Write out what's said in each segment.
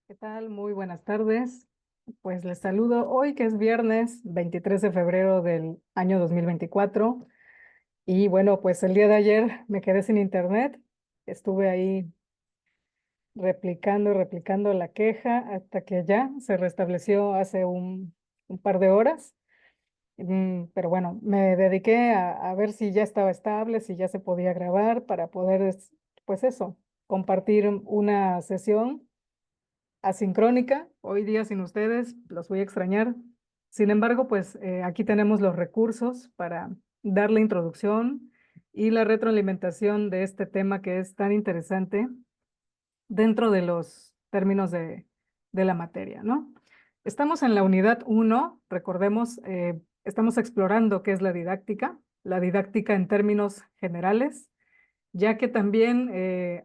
¿Qué tal? Muy buenas tardes. Pues les saludo hoy que es viernes 23 de febrero del año 2024. Y bueno, pues el día de ayer me quedé sin internet. Estuve ahí replicando y replicando la queja hasta que ya se restableció hace un par de horas. Pero bueno, me dediqué a ver si ya estaba estable, si ya se podía grabar para poder, pues eso, compartir una sesión asincrónica. Hoy día sin ustedes, los voy a extrañar. Sin embargo, pues aquí tenemos los recursos para dar la introducción y la retroalimentación de este tema que es tan interesante dentro de los términos de la materia, ¿no? Estamos en la unidad uno. Recordemos, estamos explorando qué es la didáctica en términos generales, ya que también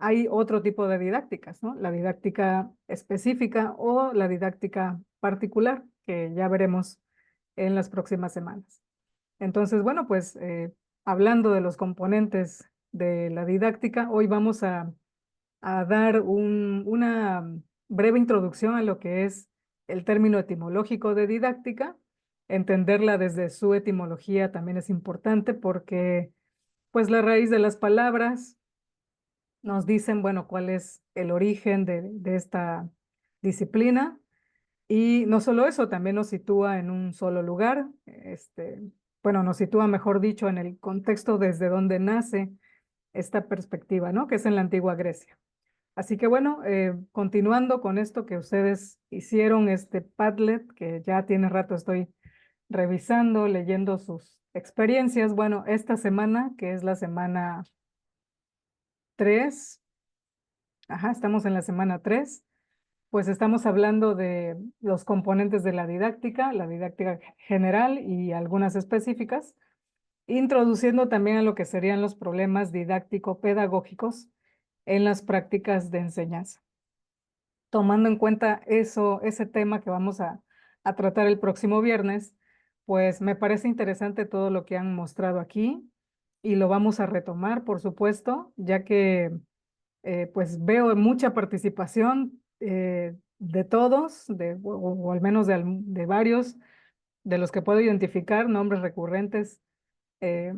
hay otro tipo de didácticas, ¿no? La didáctica específica o la didáctica particular, que ya veremos en las próximas semanas. Entonces, bueno, pues hablando de los componentes de la didáctica, hoy vamos a dar una breve introducción a lo que es el término etimológico de didáctica. Entenderla desde su etimología también es importante porque pues la raíz de las palabras nos dicen, bueno, cuál es el origen de esta disciplina. Y no solo eso, también nos sitúa en un solo lugar, bueno, nos sitúa, mejor dicho, en el contexto desde donde nace esta perspectiva, ¿no? Que es en la antigua Grecia. Así que bueno, continuando con esto que ustedes hicieron, este Padlet, que ya tiene rato estoy revisando, leyendo sus experiencias. Bueno, esta semana, que es la semana 3, ajá, estamos en la semana 3. Pues estamos hablando de los componentes de la didáctica general y algunas específicas, introduciendo también a lo que serían los problemas didáctico-pedagógicos en las prácticas de enseñanza. Tomando en cuenta eso, ese tema que vamos a tratar el próximo viernes, pues me parece interesante todo lo que han mostrado aquí y lo vamos a retomar, por supuesto, ya que pues veo mucha participación de todos, o al menos de varios, de los que puedo identificar, nombres recurrentes. eh,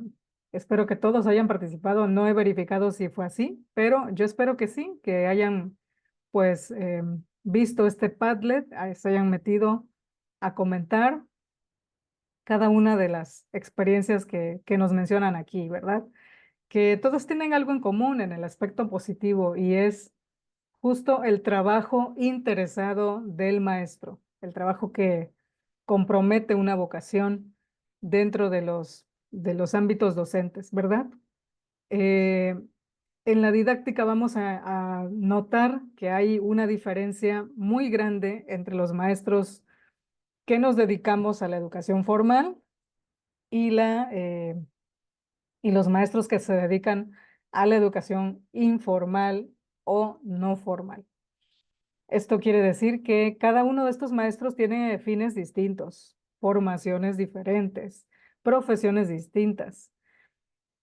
Espero que todos hayan participado. No he verificado si fue así, pero yo espero que sí, que hayan pues visto este Padlet, se hayan metido a comentar cada una de las experiencias que nos mencionan aquí, ¿verdad? Que todos tienen algo en común en el aspecto positivo y es justo el trabajo interesado del maestro, el trabajo que compromete una vocación dentro de los ámbitos docentes, ¿verdad? Eh, en la didáctica vamos a notar que hay una diferencia muy grande entre los maestros que nos dedicamos a la educación formal y, y los maestros que se dedican a la educación informal o no formal. Esto quiere decir que cada uno de estos maestros tiene fines distintos, formaciones diferentes, profesiones distintas,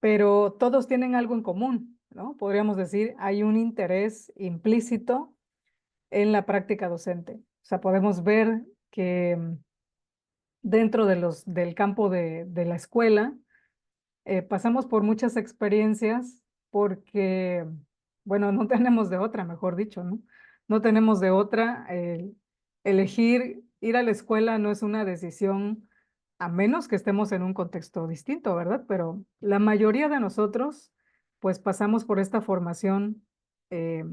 pero todos tienen algo en común, ¿no? Podríamos decir, hay un interés implícito en la práctica docente. O sea, podemos ver que dentro del campo de la escuela, pasamos por muchas experiencias porque, bueno, no tenemos de otra, mejor dicho, ¿no? No tenemos de otra. Elegir ir a la escuela no es una decisión a menos que estemos en un contexto distinto, ¿verdad? Pero la mayoría de nosotros, pues pasamos por esta formación eh,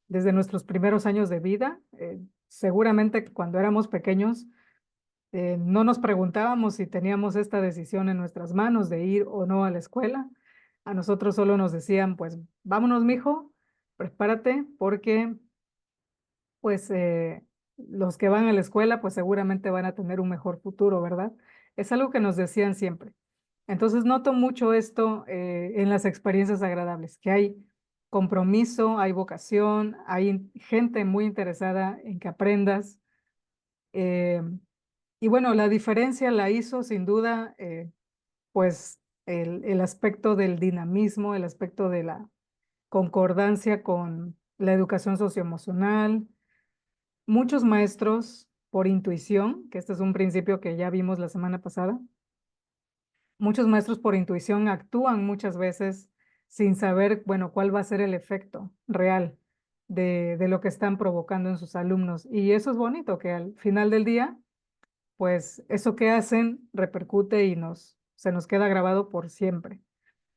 desde nuestros primeros años de vida. Seguramente cuando éramos pequeños, no nos preguntábamos si teníamos esta decisión en nuestras manos de ir o no a la escuela. A nosotros solo nos decían, pues, vámonos, mijo, prepárate, porque, pues, los que van a la escuela, pues, seguramente van a tener un mejor futuro, ¿verdad? Es algo que nos decían siempre. Entonces, noto mucho esto en las experiencias agradables, que hay compromiso, hay vocación, hay gente muy interesada en que aprendas. eh, y bueno, la diferencia la hizo sin duda, pues el aspecto del dinamismo, el aspecto de la concordancia con la educación socioemocional, muchos maestros por intuición, que este es un principio que ya vimos la semana pasada, muchos maestros por intuición actúan muchas veces sin saber, bueno, cuál va a ser el efecto real de lo que están provocando en sus alumnos. Y eso es bonito, que al final del día, pues eso que hacen repercute y se nos queda grabado por siempre.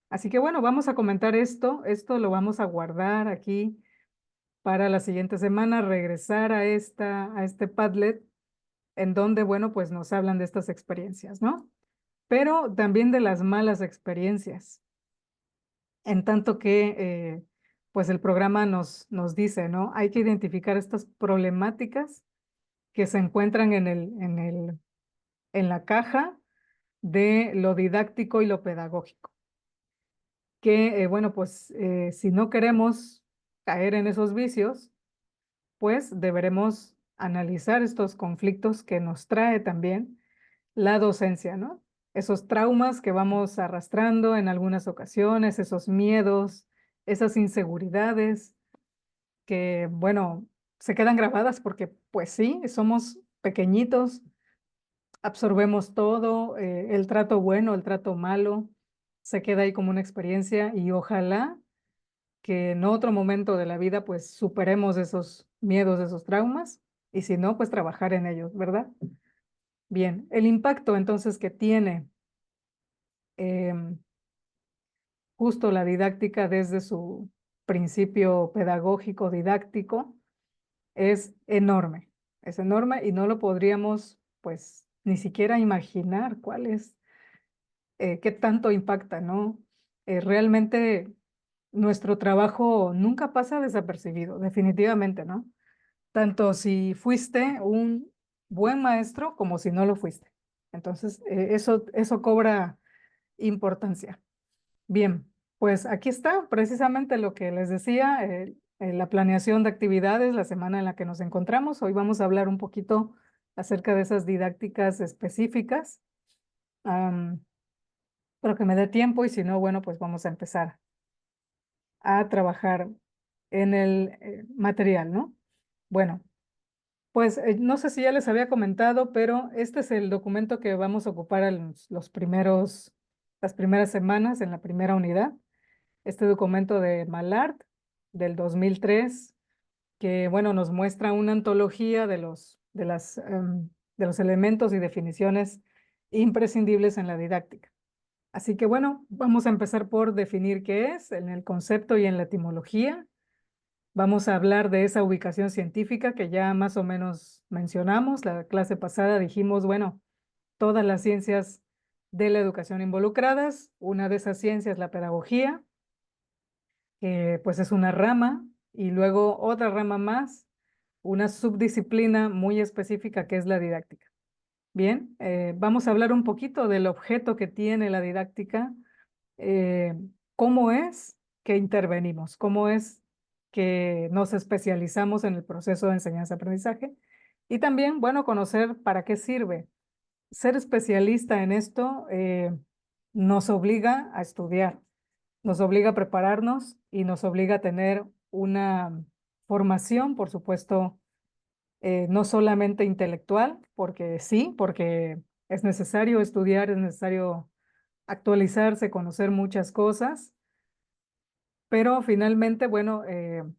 Así que bueno, vamos a comentar esto lo vamos a guardar aquí para la siguiente semana, regresar a este Padlet en donde, bueno, pues nos hablan de estas experiencias, ¿no? Pero también de las malas experiencias, en tanto que, pues el programa nos dice, ¿no? Hay que identificar estas problemáticas que se encuentran en la caja de lo didáctico y lo pedagógico. Que, bueno, pues si no queremos caer en esos vicios, pues deberemos analizar estos conflictos que nos trae también la docencia, ¿no? Esos traumas que vamos arrastrando en algunas ocasiones, esos miedos, esas inseguridades que, bueno, se quedan grabadas porque, pues sí, somos pequeñitos, absorbemos todo, el trato bueno, el trato malo, se queda ahí como una experiencia y ojalá que en otro momento de la vida pues superemos esos miedos, esos traumas y si no, pues trabajar en ellos, ¿verdad? Bien, el impacto entonces que tiene em, justo la didáctica desde su principio pedagógico didáctico es enorme y no lo podríamos pues ni siquiera imaginar cuál es, qué tanto impacta, ¿no? Realmente nuestro trabajo nunca pasa desapercibido, definitivamente, ¿no? Tanto si fuiste un buen maestro como si no lo fuiste. Entonces, eso cobra importancia. Bien, pues aquí está precisamente lo que les decía, la planeación de actividades, la semana en la que nos encontramos. Hoy vamos a hablar un poquito acerca de esas didácticas específicas. Pero que me dé tiempo y si no, bueno, pues vamos a empezar a trabajar en el material, ¿no? Bueno, pues no sé si ya les había comentado, pero este es el documento que vamos a ocupar en las primeras semanas, en la primera unidad. Este documento de Mallard del 2003, que, bueno, nos muestra una antología de los elementos y definiciones imprescindibles en la didáctica. Así que, bueno, vamos a empezar por definir qué es en el concepto y en la etimología. Vamos a hablar de esa ubicación científica que ya más o menos mencionamos. La clase pasada dijimos, bueno, todas las ciencias de la educación involucradas. Una de esas ciencias, la pedagogía, pues es una rama, y luego otra rama más, una subdisciplina muy específica que es la didáctica. Bien, vamos a hablar un poquito del objeto que tiene la didáctica, eh, cómo es que intervenimos, cómo es que nos especializamos en el proceso de enseñanza-aprendizaje y también, bueno, conocer para qué sirve. Ser especialista en esto nos obliga a estudiar, nos obliga a prepararnos y nos obliga a tener una formación, por supuesto, no solamente intelectual, porque sí, porque es necesario estudiar, es necesario actualizarse, conocer muchas cosas, pero finalmente, bueno, el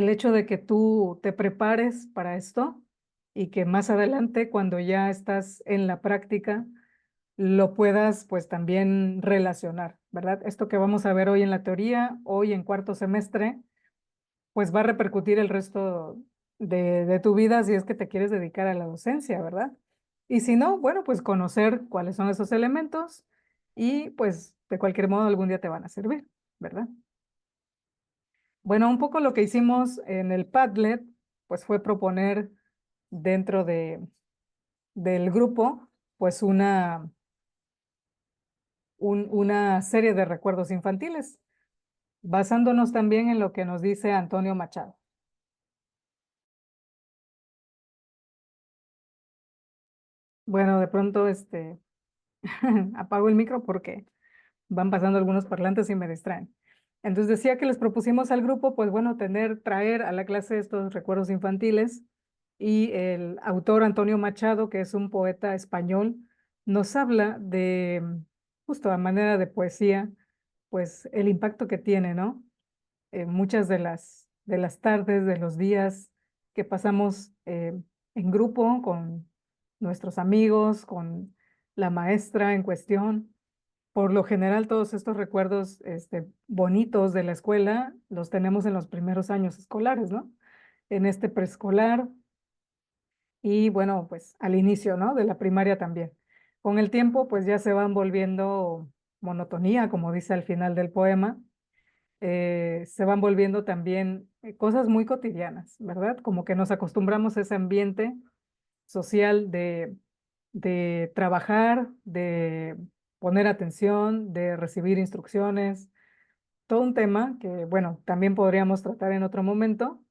hecho de que tú te prepares para esto y que más adelante, cuando ya estás en la práctica, lo puedas pues también relacionar, ¿verdad? Esto que vamos a ver hoy en la teoría, hoy en cuarto semestre, pues va a repercutir el resto de tu vida si es que te quieres dedicar a la docencia, ¿verdad? Y si no, bueno, pues conocer cuáles son esos elementos y pues de cualquier modo algún día te van a servir, ¿verdad? Bueno, un poco lo que hicimos en el Padlet, pues fue proponer dentro del grupo, pues una serie de recuerdos infantiles, basándonos también en lo que nos dice Antonio Machado. Bueno, de pronto apago el micro porque van pasando algunos parlantes y me distraen. Entonces decía que les propusimos al grupo, pues bueno, traer a la clase estos recuerdos infantiles y el autor Antonio Machado, que es un poeta español, nos habla de, justo a manera de poesía, pues el impacto que tiene, ¿no? Muchas de las tardes, de los días que pasamos en grupo con nuestros amigos, con la maestra en cuestión. Por lo general, todos estos recuerdos bonitos de la escuela los tenemos en los primeros años escolares, ¿no? En este preescolar y bueno, pues al inicio, ¿no? De la primaria también. Con el tiempo, pues ya se van volviendo monotonía, como dice al final del poema, se van volviendo también cosas muy cotidianas, ¿verdad? Como que nos acostumbramos a ese ambiente social de trabajar, de poner atención, de recibir instrucciones, todo un tema que, bueno, también podríamos tratar en otro momento,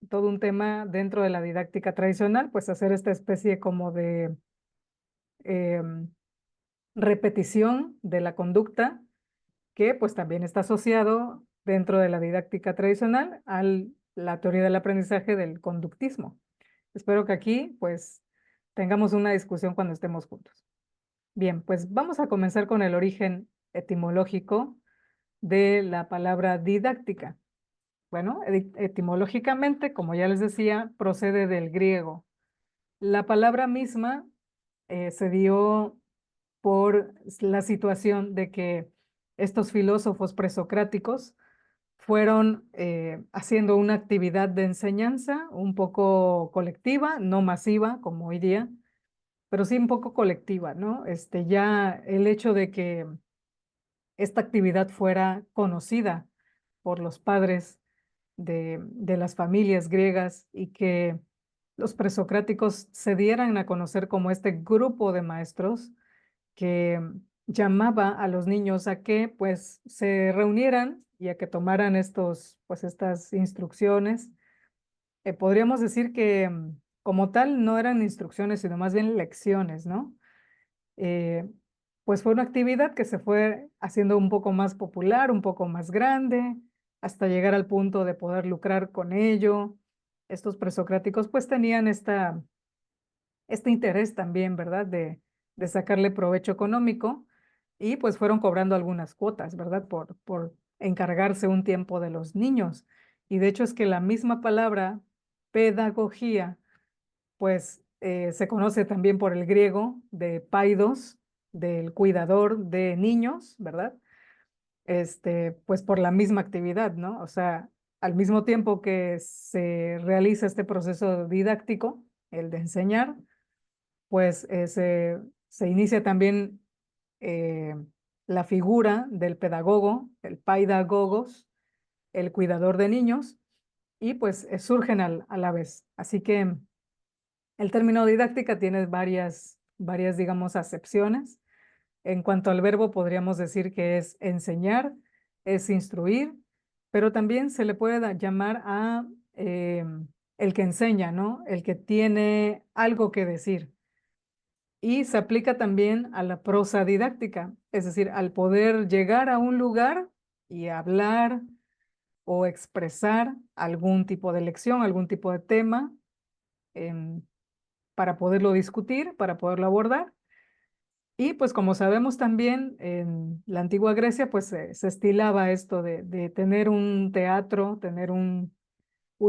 todo un tema dentro de la didáctica tradicional, pues hacer esta especie como de em, repetición de la conducta que pues también está asociado dentro de la didáctica tradicional a la teoría del aprendizaje del conductismo. Espero que aquí pues tengamos una discusión cuando estemos juntos. Bien, pues vamos a comenzar con el origen etimológico de la palabra didáctica. Bueno, etimológicamente, como ya les decía, procede del griego. La palabra misma se dio por la situación de que estos filósofos presocráticos fueron haciendo una actividad de enseñanza un poco colectiva, no masiva como hoy día, pero sí un poco colectiva, ¿no? Ya el hecho de que esta actividad fuera conocida por los padres de las familias griegas y que los presocráticos se dieran a conocer como este grupo de maestros que llamaba a los niños a que pues se reunieran y a que tomaran pues estas instrucciones. Podríamos decir que como tal no eran instrucciones, sino más bien lecciones, ¿no? Eh, pues fue una actividad que se fue haciendo un poco más popular, un poco más grande, hasta llegar al punto de poder lucrar con ello. Estos presocráticos pues tenían este interés también, ¿verdad? De sacarle provecho económico y pues fueron cobrando algunas cuotas, ¿verdad? Por encargarse un tiempo de los niños. Y de hecho es que la misma palabra pedagogía, pues se conoce también por el griego de paidos, del cuidador de niños, ¿verdad? Pues por la misma actividad, ¿no? O sea, al mismo tiempo que se realiza este proceso didáctico, el de enseñar, pues se inicia también eh, la figura del pedagogo, el paidagogos, el cuidador de niños, y pues surgen a la vez. Así que el término didáctica tiene varias, digamos, acepciones. En cuanto al verbo, podríamos decir que es enseñar, es instruir, pero también se le puede llamar a el que enseña, ¿no? El que tiene algo que decir. Y se aplica también a la prosa didáctica, es decir, al poder llegar a un lugar y hablar o expresar algún tipo de lección, algún tipo de tema em, para poderlo discutir, para poderlo abordar. Y pues como sabemos también en la antigua Grecia pues se estilaba esto de tener un teatro, tener un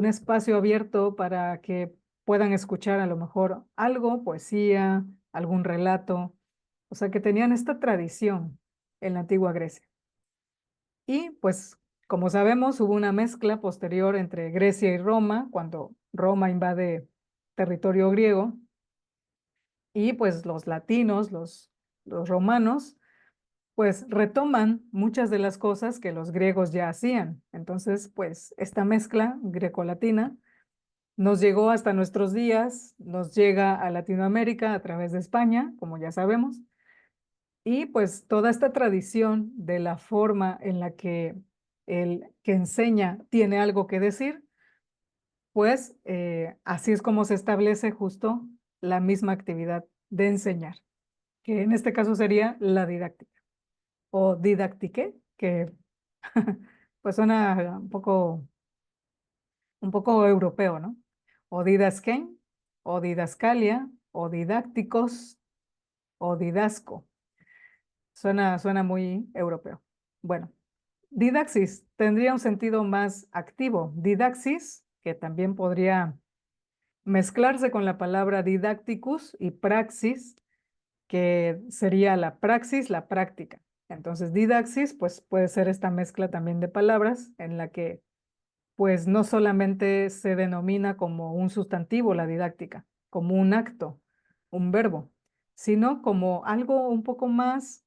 espacio abierto para que puedan escuchar a lo mejor algo, poesía, algún relato, o sea que tenían esta tradición en la antigua Grecia. Y pues como sabemos hubo una mezcla posterior entre Grecia y Roma cuando Roma invade territorio griego y pues los latinos, los romanos, pues retoman muchas de las cosas que los griegos ya hacían. Entonces, pues esta mezcla grecolatina nos llegó hasta nuestros días, nos llega a Latinoamérica a través de España, como ya sabemos, y pues toda esta tradición de la forma en la que el que enseña tiene algo que decir, pues así es como se establece justo la misma actividad de enseñar, que en este caso sería la didáctica o didactique, que pues suena un poco europeo, ¿no? O didasken, o didascalia, o didácticos, o didasco. Suena muy europeo. Bueno, didaxis tendría un sentido más activo. Didaxis, que también podría mezclarse con la palabra didacticus, y praxis, que sería la praxis, la práctica. Entonces, didaxis, pues puede ser esta mezcla también de palabras en la que, pues no solamente se denomina como un sustantivo la didáctica, como un acto, un verbo, sino como algo un poco más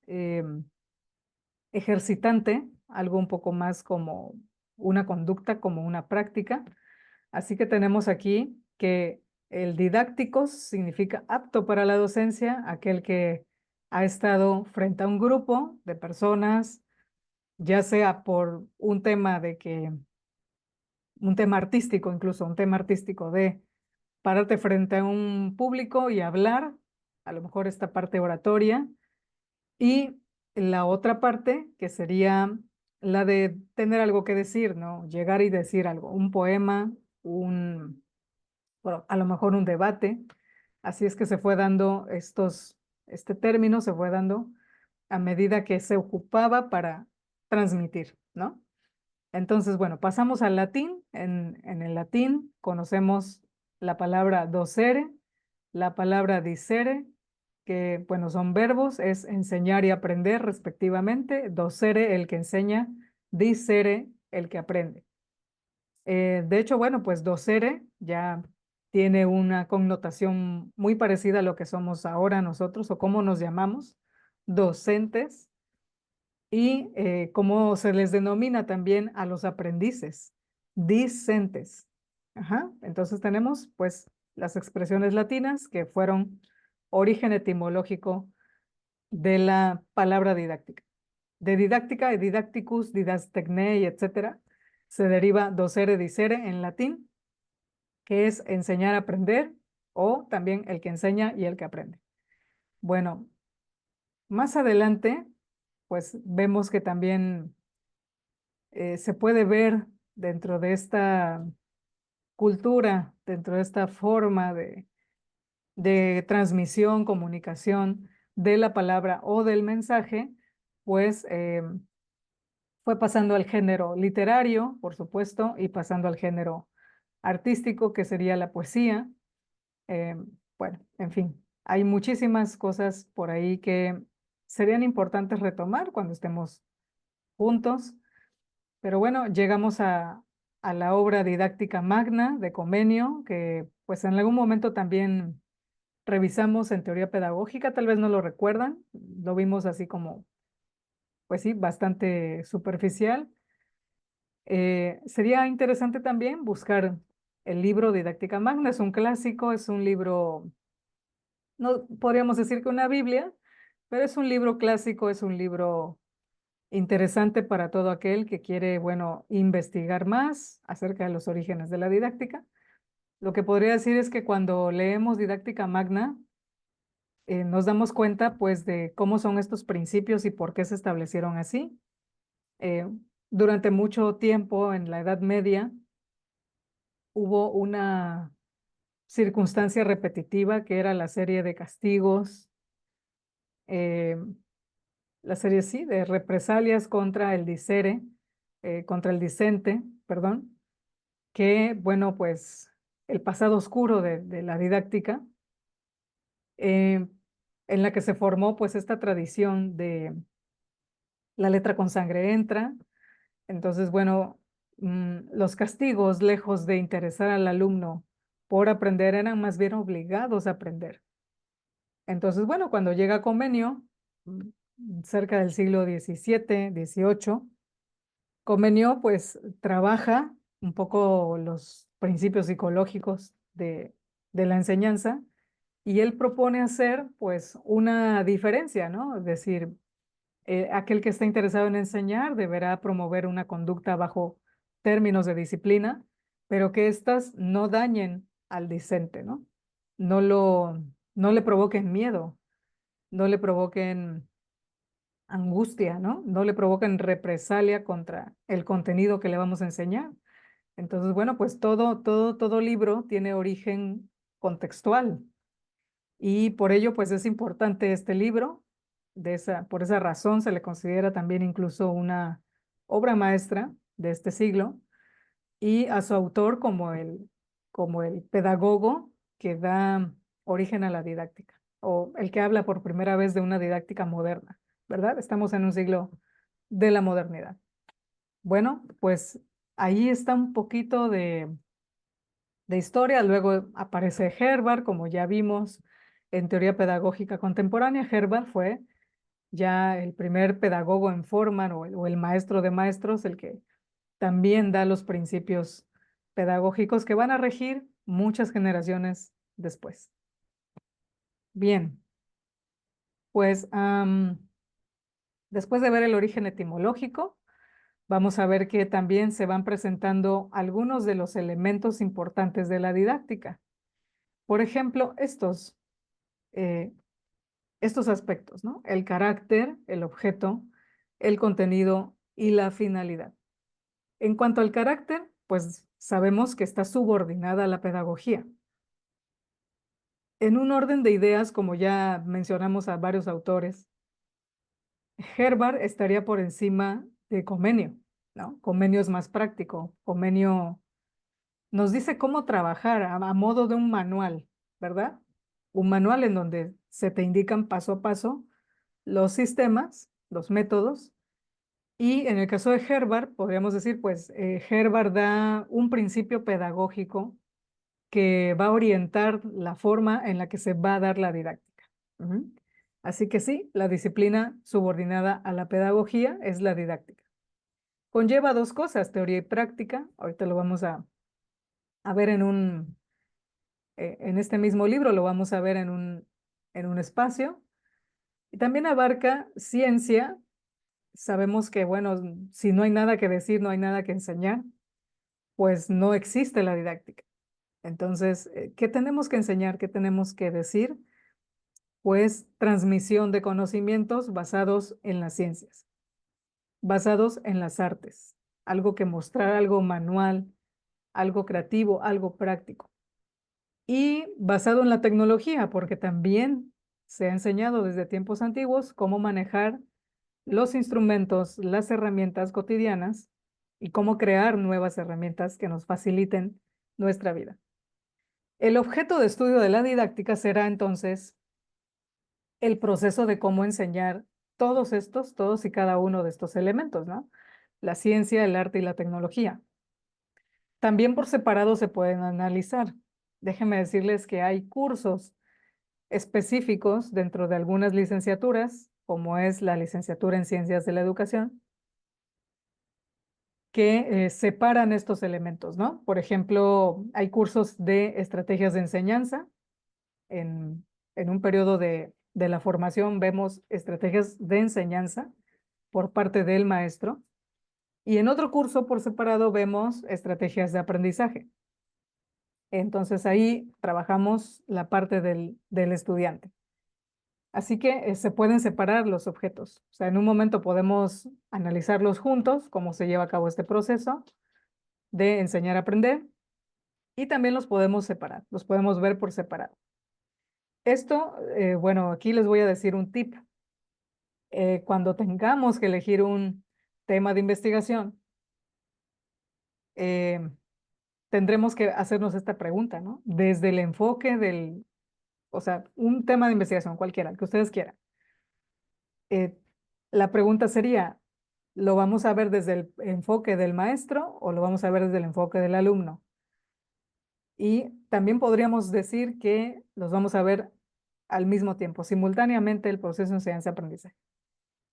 ejercitante, algo un poco más como una conducta, como una práctica. Así que tenemos aquí que el didácticos significa apto para la docencia, aquel que ha estado frente a un grupo de personas, ya sea por un tema de que, un tema artístico, incluso un tema artístico de pararte frente a un público y hablar, a lo mejor esta parte oratoria, y la otra parte que sería la de tener algo que decir, ¿no? Llegar y decir algo, un poema, bueno, a lo mejor un debate. Así es que se fue dando este término se fue dando a medida que se ocupaba para transmitir, ¿no? Entonces, bueno, pasamos al latín. En el latín conocemos la palabra docere, la palabra dicere, que, bueno, son verbos, es enseñar y aprender respectivamente. Docere, el que enseña, dicere, el que aprende. De hecho, bueno, pues docere ya tiene una connotación muy parecida a lo que somos ahora nosotros o cómo nos llamamos, docentes, y cómo se les denomina también a los aprendices, discentes. Ajá. Entonces tenemos pues las expresiones latinas que fueron origen etimológico de la palabra didáctica. De didáctica, y didacticus, didastecnei, etcétera, se deriva docere, dicere en latín, que es enseñar a aprender, o también el que enseña y el que aprende. Bueno, más adelante, pues vemos que también se puede ver dentro de esta cultura, dentro de esta forma de transmisión, comunicación de la palabra o del mensaje, pues fue pasando al género literario, por supuesto, y pasando al género artístico, que sería la poesía. Eh, bueno, en fin, hay muchísimas cosas por ahí que serían importantes retomar cuando estemos juntos, pero bueno, llegamos a la obra didáctica magna de Comenio, que pues en algún momento también revisamos en teoría pedagógica, tal vez no lo recuerdan, lo vimos así como, pues sí, bastante superficial. Sería interesante también buscar el libro Didáctica Magna, es un clásico, es un libro, no podríamos decir que una Biblia, pero es un libro clásico, es un libro interesante para todo aquel que quiere, bueno, investigar más acerca de los orígenes de la didáctica. Lo que podría decir es que cuando leemos Didáctica Magna, nos damos cuenta, pues, de cómo son estos principios y por qué se establecieron así. Eh, durante mucho tiempo, en la Edad Media, hubo una circunstancia repetitiva que era la serie de castigos, eh, la serie sí, de represalias contra el dicere, contra el discente, perdón, que, bueno, pues el pasado oscuro de la didáctica, eh, en la que se formó pues esta tradición de la letra con sangre entra. Entonces, bueno, los castigos, lejos de interesar al alumno por aprender, eran más bien obligados a aprender. Entonces, bueno, cuando llega Comenio, cerca del siglo XVII, XVIII, Comenio pues trabaja un poco los principios psicológicos de la enseñanza, y él propone hacer pues una diferencia, ¿no? Es decir, aquel que está interesado en enseñar deberá promover una conducta bajo términos de disciplina, pero que éstas no dañen al discente, ¿no? No no le provoquen miedo, no le provoquen angustia, ¿no? No le provoquen represalia contra el contenido que le vamos a enseñar. Entonces, bueno, pues todo libro tiene origen contextual. Y por ello, pues es importante este libro. Por esa razón se le considera también incluso una obra maestra de este siglo, y a su autor como el pedagogo que da origen a la didáctica, o el que habla por primera vez de una didáctica moderna, ¿verdad? Estamos en un siglo de la modernidad. Bueno, pues ahí está un poquito de historia. Luego aparece Herbart, como ya vimos en teoría pedagógica contemporánea. Herbart fue ya el primer pedagogo en forma o el maestro de maestros, el que también da los principios pedagógicos que van a regir muchas generaciones después. Bien, pues después de ver el origen etimológico, vamos a ver que también se van presentando algunos de los elementos importantes de la didáctica. Por ejemplo, eh, estos aspectos, ¿no? El carácter, el objeto, el contenido y la finalidad. En cuanto al carácter, pues sabemos que está subordinada a la pedagogía. En un orden de ideas, como ya mencionamos a varios autores, Herbart estaría por encima de Comenio, ¿no? Comenio es más práctico. Comenio nos dice cómo trabajar a modo de un manual, ¿verdad? Un manual en donde se te indican paso a paso los sistemas, los métodos, y en el caso de Herbart, podríamos decir, pues Herbart da un principio pedagógico que va a orientar la forma en la que se va a dar la didáctica. Ujú. Así que sí, la disciplina subordinada a la pedagogía es la didáctica. Conlleva dos cosas, teoría y práctica. Ahorita lo vamos a ver en este mismo libro, lo vamos a ver en un espacio. Y también abarca ciencia. Sabemos que, bueno, si no hay nada que decir, no hay nada que enseñar, pues no existe la didáctica. Entonces, ¿qué tenemos que enseñar? ¿Qué tenemos que decir? Pues transmisión de conocimientos basados en las ciencias, basados en las artes, algo que mostrar, algo manual, algo creativo, algo práctico. Y basado en la tecnología, porque también se ha enseñado desde tiempos antiguos cómo manejar los instrumentos, las herramientas cotidianas y cómo crear nuevas herramientas que nos faciliten nuestra vida. El objeto de estudio de la didáctica será entonces el proceso de cómo enseñar todos y cada uno de estos elementos, ¿no? La ciencia, el arte y la tecnología. También por separado se pueden analizar. Déjenme decirles que hay cursos específicos dentro de algunas licenciaturas, como es la licenciatura en Ciencias de la Educación, que separan estos elementos, ¿no? Por ejemplo, hay cursos de estrategias de enseñanza. En un periodo de la formación vemos estrategias de enseñanza por parte del maestro, y en otro curso por separado vemos estrategias de aprendizaje. Entonces ahí trabajamos la parte del estudiante. Así que se pueden separar los objetos. O sea, en un momento podemos analizarlos juntos, cómo se lleva a cabo este proceso de enseñar a aprender, y también los podemos separar, los podemos ver por separado. Esto, bueno, aquí les voy a decir un tip. Cuando tengamos que elegir un tema de investigación, eh, tendremos que hacernos esta pregunta, ¿no? Desde el enfoque o sea, un tema de investigación cualquiera, el que ustedes quieran. Eh, la pregunta sería, ¿lo vamos a ver desde el enfoque del maestro o lo vamos a ver desde el enfoque del alumno? Y también podríamos decir que los vamos a ver al mismo tiempo, simultáneamente el proceso de enseñanza-aprendizaje.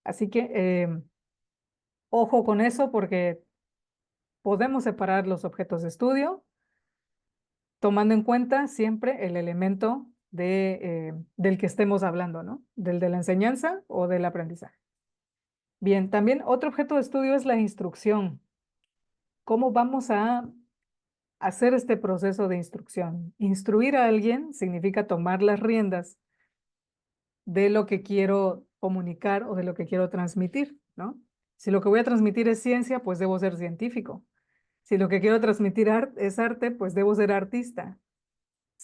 Así que ojo con eso, porque podemos separar los objetos de estudio tomando en cuenta siempre el elemento del que estemos hablando, ¿no? Del de la enseñanza o del aprendizaje. Bien, también otro objeto de estudio es la instrucción. ¿Cómo vamos a hacer este proceso de instrucción? Instruir a alguien significa tomar las riendas de lo que quiero comunicar o de lo que quiero transmitir, ¿no? Si lo que voy a transmitir es ciencia, pues debo ser científico. Si lo que quiero transmitir es arte, pues debo ser artista.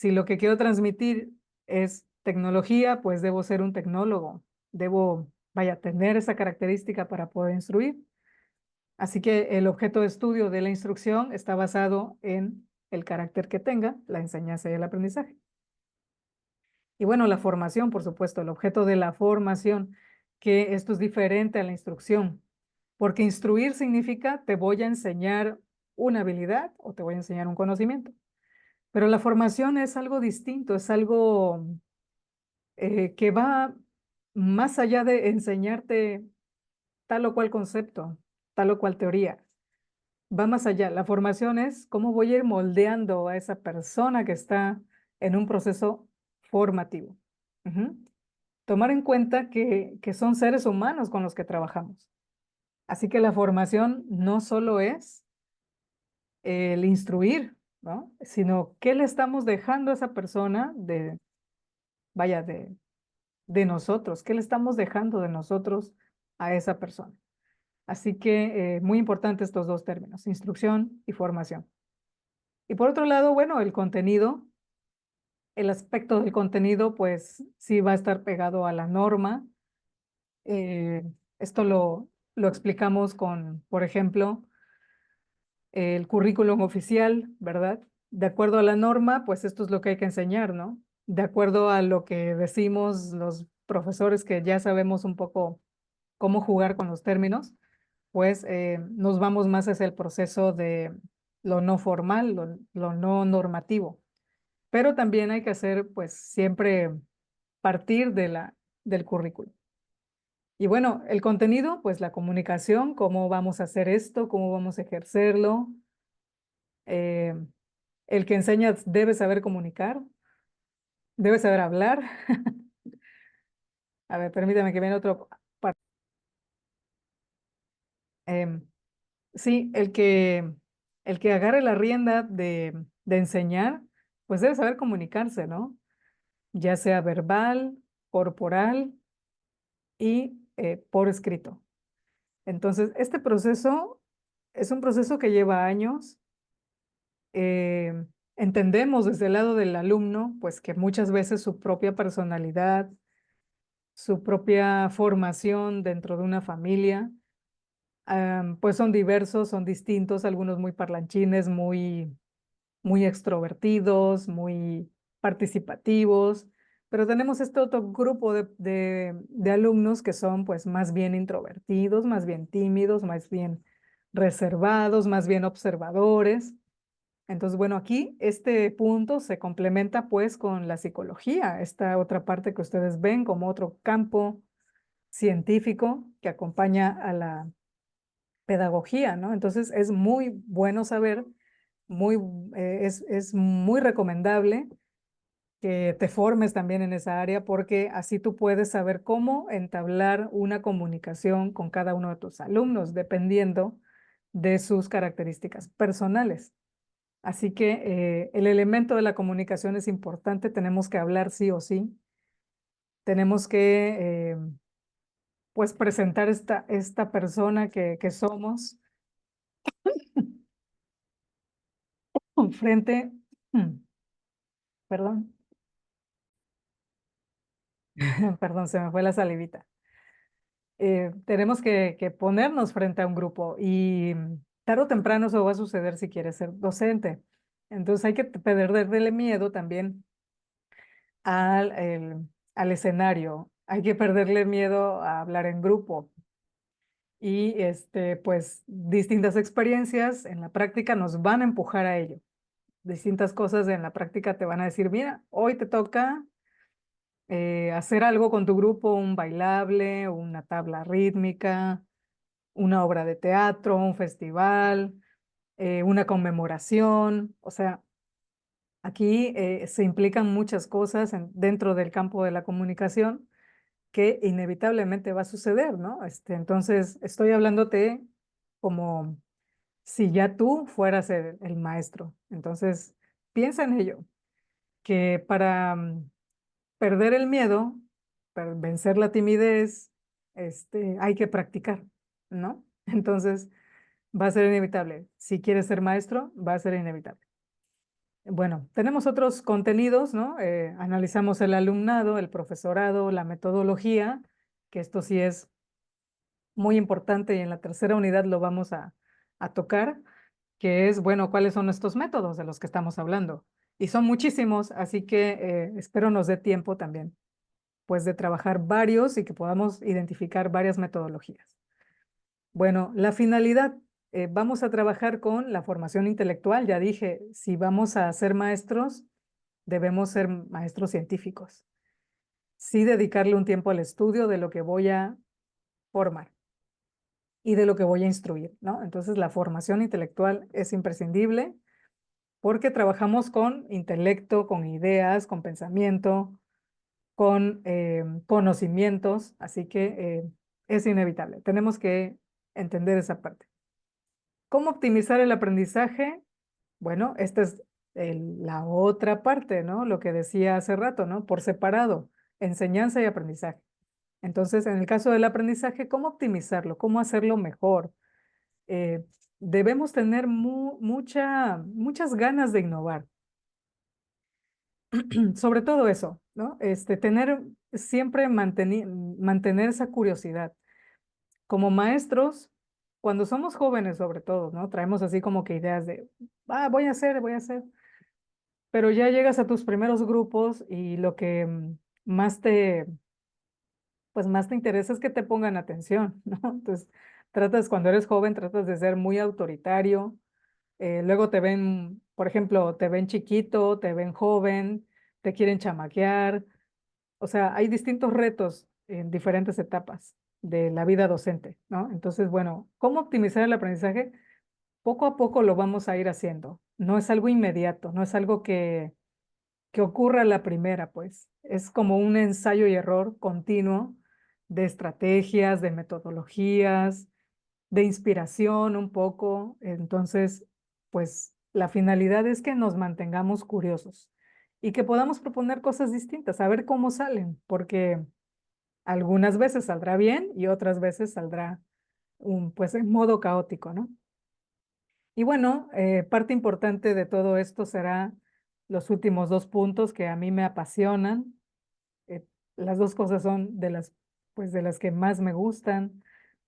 Si lo que quiero transmitir es tecnología, pues debo ser un tecnólogo. Debo, vaya, tener esa característica para poder instruir. Así que el objeto de estudio de la instrucción está basado en el carácter que tenga la enseñanza y el aprendizaje. Y bueno, la formación, por supuesto, el objeto de la formación, que esto es diferente a la instrucción, porque instruir significa te voy a enseñar una habilidad o te voy a enseñar un conocimiento. Pero la formación es algo distinto, es algo que va más allá de enseñarte tal o cual concepto, tal o cual teoría. Va más allá. La formación es cómo voy a ir moldeando a esa persona que está en un proceso formativo. Ujú. Tomar en cuenta que son seres humanos con los que trabajamos. Así que la formación no solo es el instruir, ¿no? Sino qué le estamos dejando a esa persona de, vaya, de nosotros, qué le estamos dejando de nosotros a esa persona. Así que muy importante estos dos términos, instrucción y formación. Y por otro lado, bueno, el contenido, el aspecto del contenido, pues sí va a estar pegado a la norma. Eh, esto lo explicamos con, por ejemplo, el currículum oficial, ¿verdad? De acuerdo a la norma, pues esto es lo que hay que enseñar, ¿no? De acuerdo a lo que decimos los profesores que ya sabemos un poco cómo jugar con los términos, pues nos vamos más hacia el proceso de lo no formal, lo no normativo. Pero también hay que hacer, pues, siempre partir del currículo. Y bueno, el contenido, pues la comunicación, cómo vamos a hacer esto, cómo vamos a ejercerlo. Eh, el que enseña debe saber comunicar, debe saber hablar. A ver, permítame que viene otro. em, sí, el que agarre la rienda de enseñar, pues debe saber comunicarse, ¿no? Ya sea verbal, corporal y por escrito. Entonces, este proceso es un proceso que lleva años. Entendemos desde el lado del alumno, pues que muchas veces su propia personalidad, su propia formación dentro de una familia, pues son diversos, son distintos, algunos muy parlanchines, muy extrovertidos, muy participativos, pero tenemos este otro grupo de alumnos que son pues más bien introvertidos, más bien tímidos, más bien reservados, más bien observadores. Entonces, bueno, aquí este punto se complementa pues con la psicología, esta otra parte que ustedes ven como otro campo científico que acompaña a la pedagogía, ¿no? Entonces, es muy bueno saber, muy, es muy recomendable que te formes también en esa área porque así tú puedes saber cómo entablar una comunicación con cada uno de tus alumnos, dependiendo de sus características personales. Así que el elemento de la comunicación es importante, tenemos que hablar sí o sí, tenemos que pues presentar esta persona que somos frente, perdón, perdón, se me fue la salivita. Tenemos que ponernos frente a un grupo y tarde o temprano eso va a suceder si quieres ser docente. Entonces hay que perderle miedo también al escenario, hay que perderle miedo a hablar en grupo. Y pues distintas experiencias en la práctica nos van a empujar a ello. Distintas cosas en la práctica te van a decir, mira, hoy te toca hacer algo con tu grupo, un bailable, una tabla rítmica, una obra de teatro, un festival, una conmemoración. O sea, aquí se implican muchas cosas dentro del campo de la comunicación que inevitablemente va a suceder, ¿no? Entonces, estoy hablándote como si ya tú fueras el maestro. Entonces, piensa en ello, que para perder el miedo, para vencer la timidez, hay que practicar, ¿no? Entonces, va a ser inevitable. Si quieres ser maestro, va a ser inevitable. Bueno, tenemos otros contenidos, ¿no? Analizamos el alumnado, el profesorado, la metodología, que esto sí es muy importante y en la tercera unidad lo vamos a tocar, que es, bueno, cuáles son estos métodos de los que estamos hablando. Y son muchísimos, así que espero nos dé tiempo también, pues de trabajar varios y que podamos identificar varias metodologías. Bueno, la finalidad, vamos a trabajar con la formación intelectual. Ya dije, si vamos a ser maestros, debemos ser maestros científicos. Sí dedicarle un tiempo al estudio de lo que voy a formar y de lo que voy a instruir, ¿no? Entonces, la formación intelectual es imprescindible porque trabajamos con intelecto, con ideas, con pensamiento, con conocimientos, así que es inevitable. Tenemos que entender esa parte. ¿Cómo optimizar el aprendizaje? Bueno, esta es la otra parte, ¿no? Lo que decía hace rato, ¿no? Por separado, enseñanza y aprendizaje. Entonces, en el caso del aprendizaje, ¿cómo optimizarlo? ¿Cómo hacerlo mejor? Eh, Debemos tener muchas ganas de innovar. Sobre todo eso, ¿no? Tener siempre mantener esa curiosidad. Como maestros, cuando somos jóvenes sobre todo, ¿no? Traemos así como que ideas de, voy a hacer. Pero ya llegas a tus primeros grupos y lo que más te, pues más te interesa es que te pongan atención, ¿no? Entonces, cuando eres joven, tratas de ser muy autoritario. Luego te ven, por ejemplo, te ven chiquito, te ven joven, te quieren chamaquear. O sea, hay distintos retos en diferentes etapas de la vida docente, ¿no? Entonces, bueno, ¿cómo optimizar el aprendizaje? Poco a poco lo vamos a ir haciendo. No es algo inmediato, no es algo que ocurra a la primera, pues. Es como un ensayo y error continuo de estrategias, de metodologías, de inspiración un poco. Entonces, pues la finalidad es que nos mantengamos curiosos y que podamos proponer cosas distintas, a ver cómo salen, porque algunas veces saldrá bien y otras veces saldrá pues en modo caótico, ¿no? Y bueno, parte importante de todo esto será los últimos dos puntos que a mí me apasionan. Eh, las dos cosas son pues de las que más me gustan,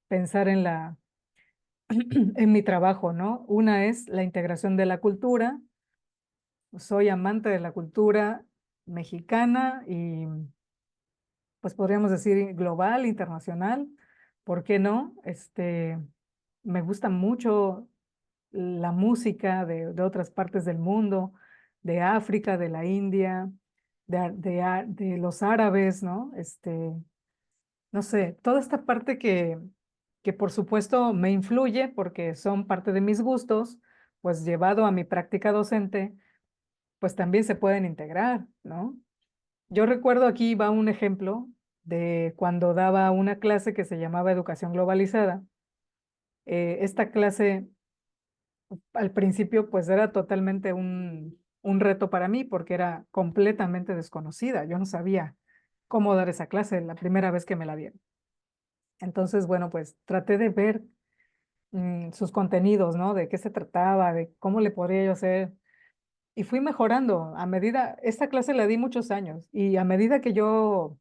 pensar en mi trabajo, ¿no? Una es la integración de la cultura. Soy amante de la cultura mexicana y pues podríamos decir global, internacional. ¿Por qué no? Me gusta mucho la música de otras partes del mundo, de África, de la India, de los árabes, ¿no? No sé, toda esta parte que por supuesto me influye porque son parte de mis gustos, pues llevado a mi práctica docente, pues también se pueden integrar, ¿no? Yo recuerdo aquí va un ejemplo de cuando daba una clase que se llamaba Educación Globalizada. Esta clase al principio pues era totalmente un reto para mí porque era completamente desconocida. Yo no sabía cómo dar esa clase la primera vez que me la dieron. Entonces, bueno, pues traté de ver sus contenidos, ¿no? De qué se trataba, de cómo le podría yo hacer. Y fui mejorando a medida, esta clase la di muchos años y a medida que yo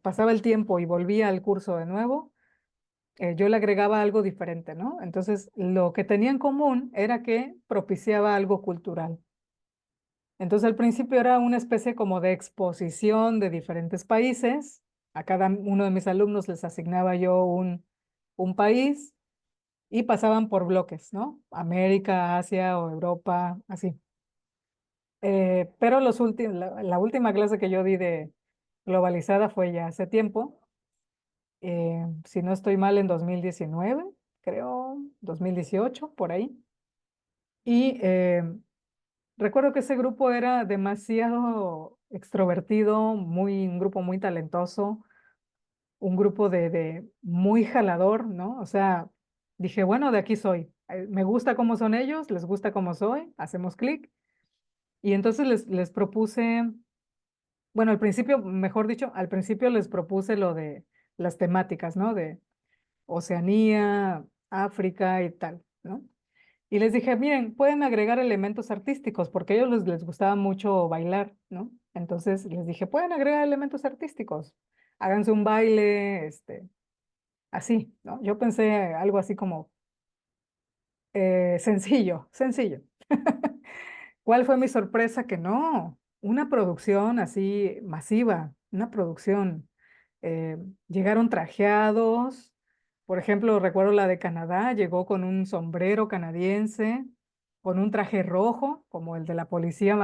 pasaba el tiempo y volvía al curso de nuevo, yo le agregaba algo diferente, ¿no? Entonces, lo que tenía en común era que propiciaba algo cultural. Entonces, al principio era una especie como de exposición de diferentes países. A cada uno de mis alumnos les asignaba yo un país y pasaban por bloques, ¿no? América, Asia o Europa, así. Pero la última clase que yo di de globalizada fue ya hace tiempo, si no estoy mal, en 2019, creo, 2018, por ahí. Y recuerdo que ese grupo era demasiado extrovertido, un grupo muy talentoso, un grupo de muy jalador, ¿no? O sea, dije, bueno, de aquí soy. Me gusta cómo son ellos, les gusta cómo soy, hacemos clic. Y entonces les propuse, bueno, al principio, mejor dicho, al principio les propuse lo de las temáticas, ¿no? De Oceanía, África y tal, ¿no? Y les dije, miren, pueden agregar elementos artísticos, porque a ellos les gustaba mucho bailar, ¿no? Entonces les dije, pueden agregar elementos artísticos, háganse un baile, así, ¿no? Yo pensé algo así como sencillo, sencillo. ¿Cuál fue mi sorpresa? Que no, una producción así masiva, una producción. eh, Llegaron trajeados, por ejemplo, recuerdo la de Canadá, llegó con un sombrero canadiense, con un traje rojo, como el de la policía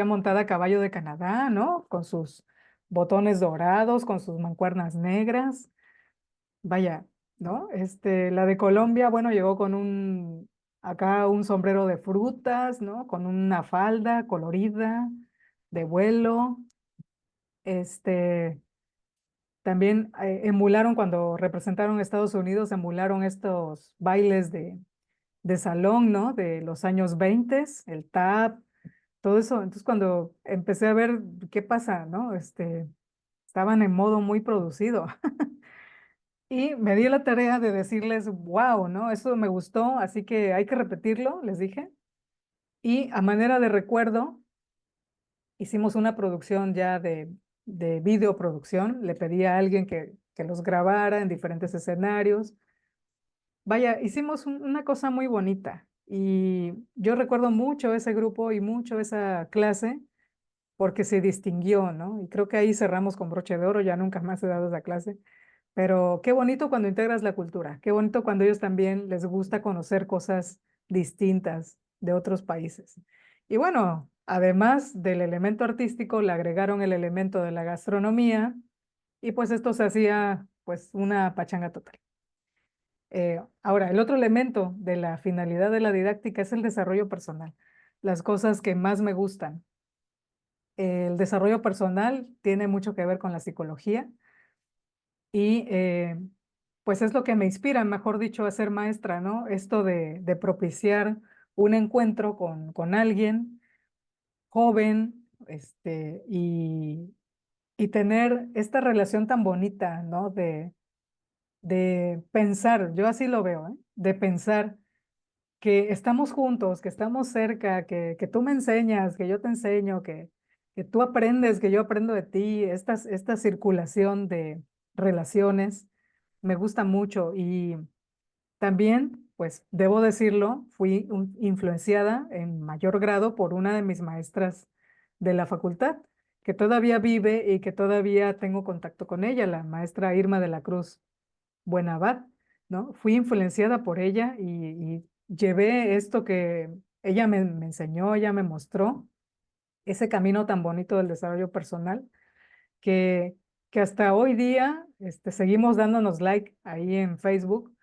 montada a caballo de Canadá, ¿no? Con sus botones dorados, con sus mancuernas negras. Vaya, ¿no? La de Colombia, bueno, llegó con acá un sombrero de frutas, ¿no? Con una falda colorida, de vuelo. Este, También emularon cuando representaron a Estados Unidos, emularon estos bailes de salón, ¿no? De los años 20, el tap, todo eso. Entonces, cuando empecé a ver qué pasa, ¿no? Estaban en modo muy producido. Y me di la tarea de decirles, wow, ¿no? Eso me gustó, así que hay que repetirlo, les dije. Y a manera de recuerdo, hicimos una producción ya de videoproducción. Le pedí a alguien que los grabara en diferentes escenarios. Vaya, hicimos una cosa muy bonita. Y yo recuerdo mucho ese grupo y mucho esa clase porque se distinguió, ¿no? Y creo que ahí cerramos con broche de oro, ya nunca más he dado esa clase. Pero qué bonito cuando integras la cultura, qué bonito cuando ellos también les gusta conocer cosas distintas de otros países. Y bueno, además del elemento artístico, le agregaron el elemento de la gastronomía y pues esto se hacía pues una pachanga total. Ahora, el otro elemento de la finalidad de la didáctica es el desarrollo personal, las cosas que más me gustan. El desarrollo personal tiene mucho que ver con la psicología y pues es lo que me inspira, mejor dicho, a ser maestra, ¿no? Esto de propiciar un encuentro con alguien joven, y tener esta relación tan bonita, ¿no? De pensar, yo así lo veo, ¿eh? De pensar que estamos juntos, que estamos cerca, que tú me enseñas, que yo te enseño, que tú aprendes, que yo aprendo de ti, esta circulación de relaciones me gusta mucho y también, pues debo decirlo, fui influenciada en mayor grado por una de mis maestras de la facultad, que todavía vive y que todavía tengo contacto con ella, la maestra Irma de la Cruz Buenabad, ¿no? Fui influenciada por ella y llevé esto que ella me enseñó, ella me mostró, ese camino tan bonito del desarrollo personal, que, que hasta hoy día seguimos dándonos like ahí en Facebook,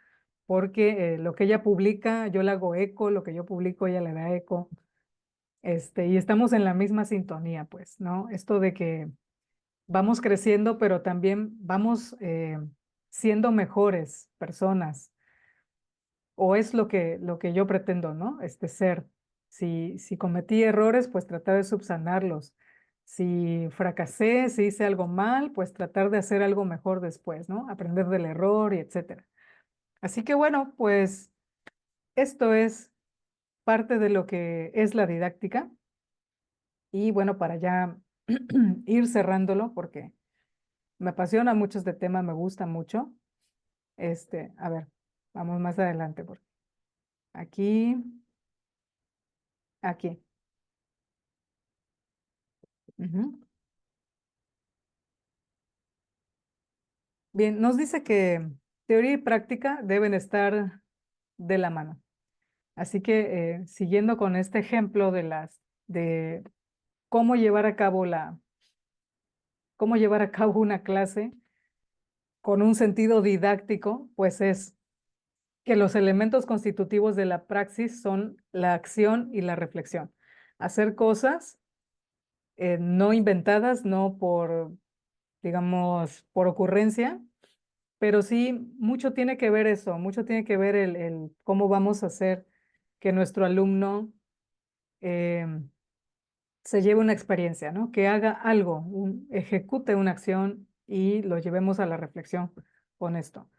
porque lo que ella publica, yo le hago eco, lo que yo publico, ella le da eco, y estamos en la misma sintonía, pues, ¿no? Esto de que vamos creciendo, pero también vamos siendo mejores personas, o es lo que yo pretendo, ¿no? Ser. Si cometí errores, pues tratar de subsanarlos. Si fracasé, si hice algo mal, pues tratar de hacer algo mejor después, ¿no? Aprender del error y etcétera. Así que bueno, pues esto es parte de lo que es la didáctica. Y bueno, para ya ir cerrándolo, porque me apasiona mucho este tema, me gusta mucho. A ver, vamos más adelante, porque aquí, aquí. Ujú. Bien, nos dice que teoría y práctica deben estar de la mano. Así que siguiendo con este ejemplo de cómo llevar a cabo cómo llevar a cabo una clase con un sentido didáctico, pues es que los elementos constitutivos de la praxis son la acción y la reflexión. Hacer cosas no inventadas, no por, digamos, por ocurrencia, pero sí mucho tiene que ver eso, mucho tiene que ver el cómo vamos a hacer que nuestro alumno se lleve una experiencia, ¿no? Que haga algo, ejecute una acción y lo llevemos a la reflexión con esto.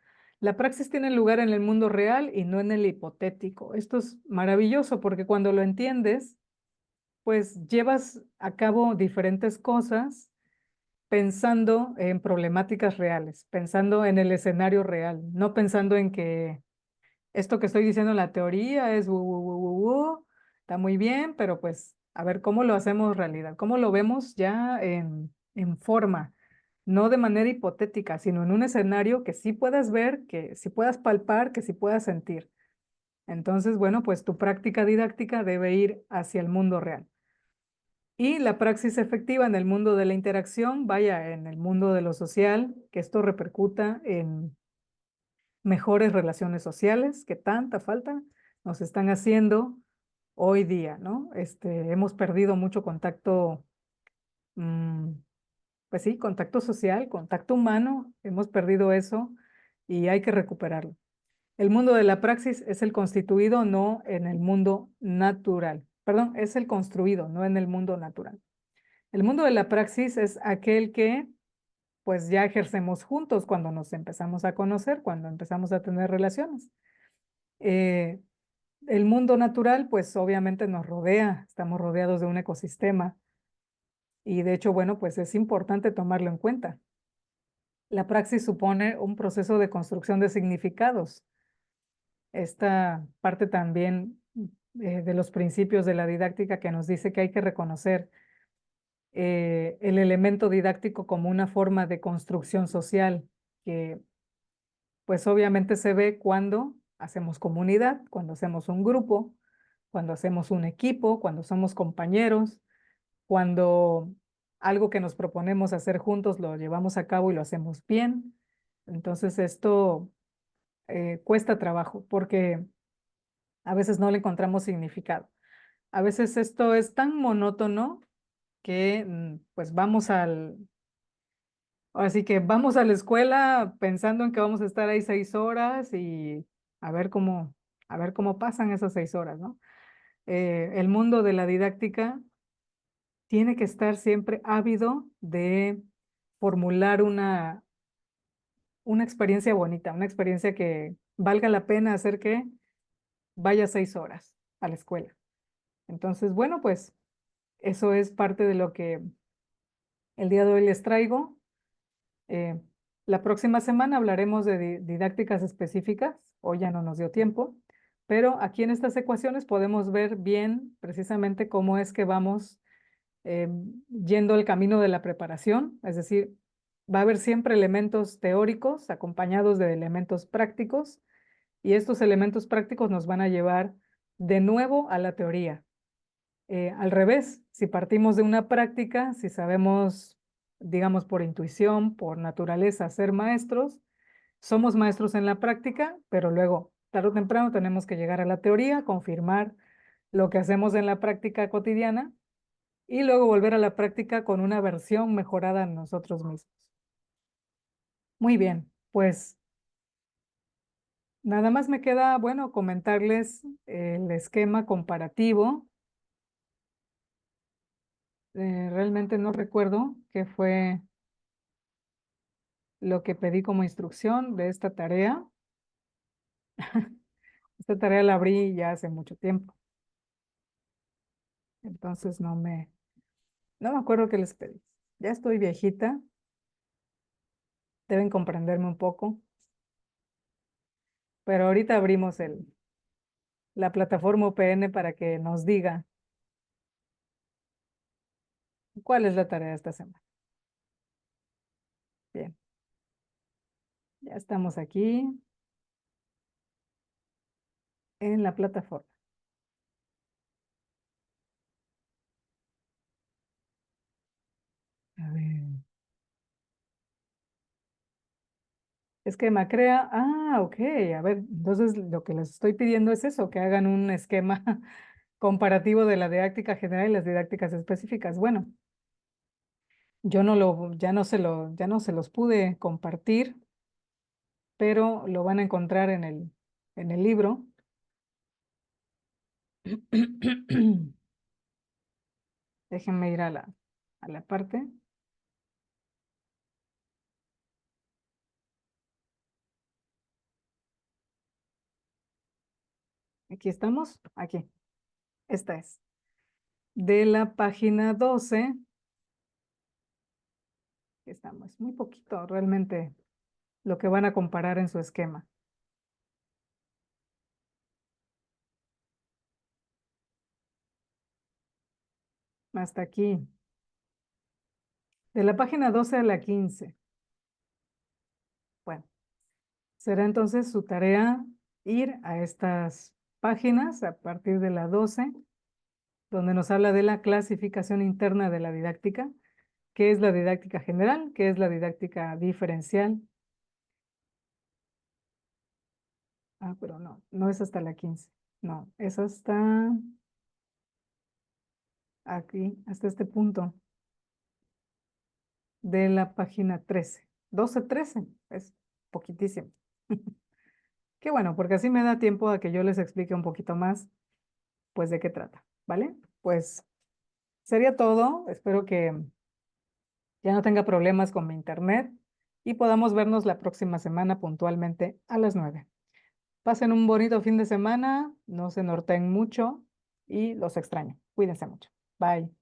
La praxis tiene lugar en el mundo real y no en el hipotético. Esto es maravilloso porque cuando lo entiendes, pues llevas a cabo diferentes cosas pensando en problemáticas reales, pensando en el escenario real, no pensando en que esto que estoy diciendo en la teoría es está muy bien, pero pues a ver cómo lo hacemos realidad, cómo lo vemos ya en forma, no de manera hipotética, sino en un escenario que sí puedas ver, que sí puedas palpar, que sí puedas sentir. Entonces, bueno, pues tu práctica didáctica debe ir hacia el mundo real. Y la praxis efectiva en el mundo de la interacción, vaya, en el mundo de lo social, que esto repercuta en mejores relaciones sociales, que tanta falta nos están haciendo hoy día, ¿no? Hemos perdido mucho contacto, mm, pues sí, contacto social, contacto humano, hemos perdido eso y hay que recuperarlo. El mundo de la praxis es el constituido, no en el mundo natural. Perdón, es el construido, no en el mundo natural. El mundo de la praxis es aquel que pues ya ejercemos juntos cuando nos empezamos a conocer, cuando empezamos a tener relaciones. Eh, el mundo natural pues obviamente nos rodea, estamos rodeados de un ecosistema y de hecho, bueno, pues es importante tomarlo en cuenta. La praxis supone un proceso de construcción de significados. Esta parte también de los principios de la didáctica que nos dice que hay que reconocer el elemento didáctico como una forma de construcción social que pues obviamente se ve cuando hacemos comunidad, cuando hacemos un grupo, cuando hacemos un equipo, cuando somos compañeros, cuando algo que nos proponemos hacer juntos lo llevamos a cabo y lo hacemos bien. Entonces esto cuesta trabajo porque a veces no le encontramos significado. A veces esto es tan monótono que pues así que vamos a la escuela pensando en que vamos a estar ahí 6 horas y a ver cómo, a ver cómo pasan esas 6 horas, ¿no? El mundo de la didáctica tiene que estar siempre ávido de formular una experiencia bonita, una experiencia que valga la pena hacer que vaya 6 horas a la escuela. Entonces, bueno, pues eso es parte de lo que el día de hoy les traigo. Eh, la próxima semana hablaremos de didácticas específicas, hoy ya no nos dio tiempo, pero aquí en estas ecuaciones podemos ver bien precisamente cómo es que vamos yendo el camino de la preparación, es decir, va a haber siempre elementos teóricos acompañados de elementos prácticos y estos elementos prácticos nos van a llevar de nuevo a la teoría. Al revés, si partimos de una práctica, si sabemos, digamos, por intuición, por naturaleza, ser maestros, somos maestros en la práctica, pero luego, tarde o temprano, tenemos que llegar a la teoría, confirmar lo que hacemos en la práctica cotidiana y luego volver a la práctica con una versión mejorada en nosotros mismos. Muy bien, pues nada más me queda, bueno, comentarles el esquema comparativo. Realmente no recuerdo qué fue lo que pedí como instrucción de esta tarea. Esta tarea la abrí ya hace mucho tiempo, entonces no me acuerdo qué les pedí. Ya estoy viejita, deben comprenderme un poco, pero ahorita abrimos la plataforma UPN para que nos diga cuál es la tarea de esta semana. Bien, ya estamos aquí en la plataforma. A ver. Esquema crea. Ah, ok. A ver, entonces lo que les estoy pidiendo es eso, que hagan un esquema comparativo de la didáctica general y las didácticas específicas. Bueno, yo no lo, ya no se los pude compartir, pero lo van a encontrar en el libro. Déjenme ir a la parte. Aquí estamos, aquí. Esta es. De la página 12, aquí estamos, muy poquito realmente lo que van a comparar en su esquema. Hasta aquí. De la página 12 a la 15. Bueno, será entonces su tarea ir a estas páginas a partir de la 12, donde nos habla de la clasificación interna de la didáctica, qué es la didáctica general, qué es la didáctica diferencial. Ah, pero no, no es hasta la 15. No, es hasta aquí, hasta este punto de la página 13. 12, 13, es poquitísimo. Qué bueno, porque así me da tiempo a que yo les explique un poquito más, pues, de qué trata, ¿vale? Pues sería todo. Espero que ya no tenga problemas con mi internet y podamos vernos la próxima semana puntualmente a las 9. Pasen un bonito fin de semana, no se norteen mucho y los extraño. Cuídense mucho. Bye.